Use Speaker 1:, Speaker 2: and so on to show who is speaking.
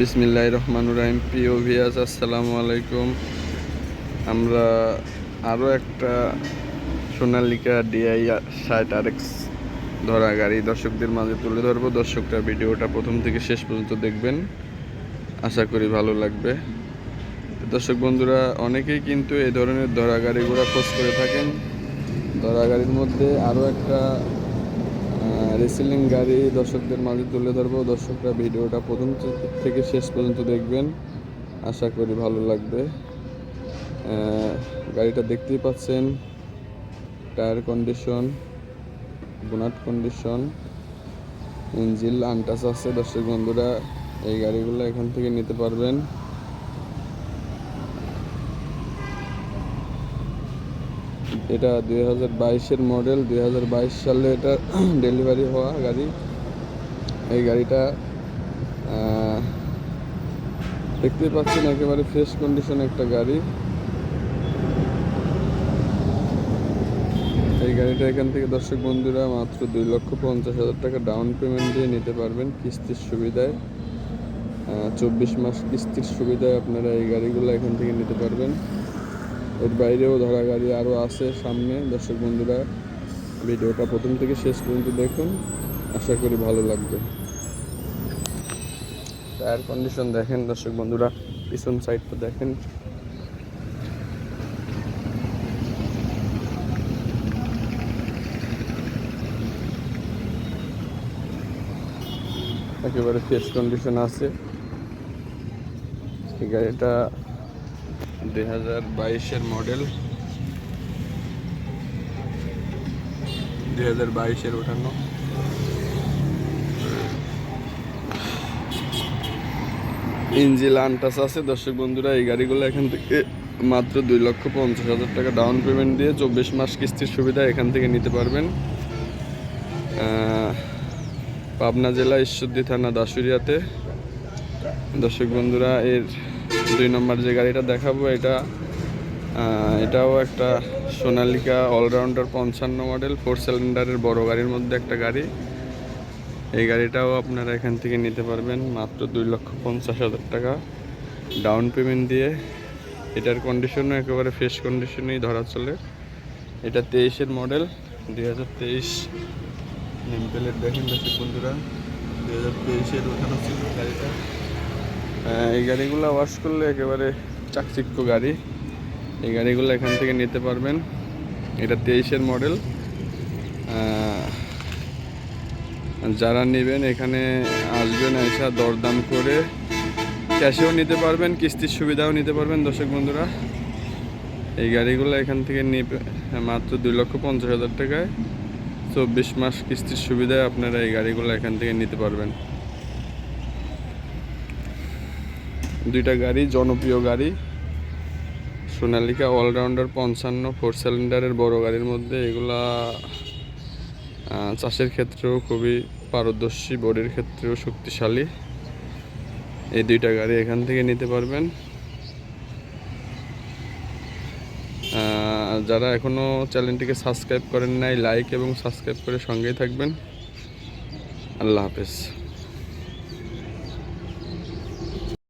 Speaker 1: বিসমিল্লাহির রহমানির রহিম। প্রিয় ভিউয়ার্স, আসসালামু আলাইকুম। আমরা আরও একটা সোনালিকা ডিআই 60 RX ধরা গাড়ি দর্শকদের মাঝে তুলে ধরবো। দর্শকরা ভিডিওটা প্রথম থেকে শেষ পর্যন্ত দেখবেন, আশা করি ভালো লাগবে। দর্শক বন্ধুরা, অনেকেই কিন্তু এই ধরনের ধরা গাড়িগুলো খোঁজ করে থাকেন। ধরা গাড়ির মধ্যে আরও একটা রেসিলিং গাড়ি দর্শকদের মাঝে তুলে ধরবো। দর্শকরা ভিডিওটা প্রথম থেকে শেষ পর্যন্ত দেখবেন, আশা করি ভালো লাগবে। গাড়িটা দেখতেই পাচ্ছেন, tyre condition, bonnet condition, engine untouch আছে। দর্শক বন্ধুরা, এই গাড়িগুলো এখান থেকে নিতে পারবেন। এটা 2022-এর মডেল, 2022 সালে এটা ডেলিভারি হওয়া গাড়ি। এই গাড়িটা দেখতেই পাচ্ছেন, একেবারে ফ্রেশ কন্ডিশন একটা গাড়ি। এই গাড়িটা এখান থেকে দর্শক বন্ধুরা মাত্র 2,50,000 টাকা ডাউন পেমেন্ট দিয়ে নিতে পারবেন কিস্তির সুবিধায়। 24 মাস কিস্তির সুবিধায় আপনারা এই গাড়িগুলো এখান থেকে নিতে পারবেন। এর বাইরেও ধরা গাড়ি আরও আছে সামনে। দর্শক বন্ধুরা, ভিডিওটা প্রথম থেকে শেষ পর্যন্ত দেখুন, আশা করি ভালো লাগবে। টায়ার কন্ডিশন দেখেন দর্শক বন্ধুরা, পিছন সাইডটা দেখেন। একেবারে ফ্রেশ কন্ডিশন আছে। এই গাড়িটা 2022-এর মডেল, 2022-এর ওঠানো। ইঞ্জিন আনটাচ আছে। দর্শক বন্ধুরা, এই গাড়িগুলো এখান থেকে মাত্র 2,50,000 টাকা ডাউন পেমেন্ট দিয়ে 24 মাস কিস্তির সুবিধা এখান থেকে নিতে পারবেন। পাবনা জেলা, ঈশ্বরদী থানা, দাসুরিয়াতে। দর্শক বন্ধুরা, এর 2 নম্বর যে গাড়িটা দেখাবো, এটাও একটা সোনালিকা অলরাউন্ডার 55 মডেল, 4 সিলিন্ডারের বড় গাড়ির মধ্যে একটা গাড়ি। এই গাড়িটাও আপনারা এখান থেকে নিতে পারবেন মাত্র 2,50,000 টাকা ডাউন পেমেন্ট দিয়ে। এটার কন্ডিশনও একেবারে ফ্রেশ কন্ডিশনেই ধরা চলে। এটা 23-এর মডেল, 2023 নেম প্লেট দেখেন দর্শক বন্ধুরা, 2023-এর ওঠানো ছিল গাড়িটা। এই গাড়িগুলো ওয়াশ করলে একেবারে চাকচিক্য গাড়ি। এই গাড়িগুলো এখান থেকে নিতে পারবেন। এটা 23-এর মডেল। যারা নেবেন এখানে আসবেন, এসে দরদাম করে ক্যাশেও নিতে পারবেন, কিস্তির সুবিধাও নিতে পারবেন। দর্শক বন্ধুরা, এই গাড়িগুলো এখান থেকে নিবে মাত্র 2,50,000 টাকায় 24 মাস কিস্তির সুবিধায় আপনারা এই গাড়িগুলো এখান থেকে নিতে পারবেন। দুইটা গাড়ি জনপ্রিয় গাড়ি, সোনালিকা অলরাউন্ডার 55 4 সিলিন্ডারের বড় গাড়ির মধ্যে। এগুলা চাষের ক্ষেত্রেও খুবই পারদর্শী, বডির ক্ষেত্রেও শক্তিশালী। এই দুইটা গাড়ি এখান থেকে নিতে পারবেন। যারা এখনও চ্যানেলটিকে সাবস্ক্রাইব করেন নাই, লাইক এবং সাবস্ক্রাইব করে সঙ্গেই থাকবেন। আল্লাহ হাফেজ।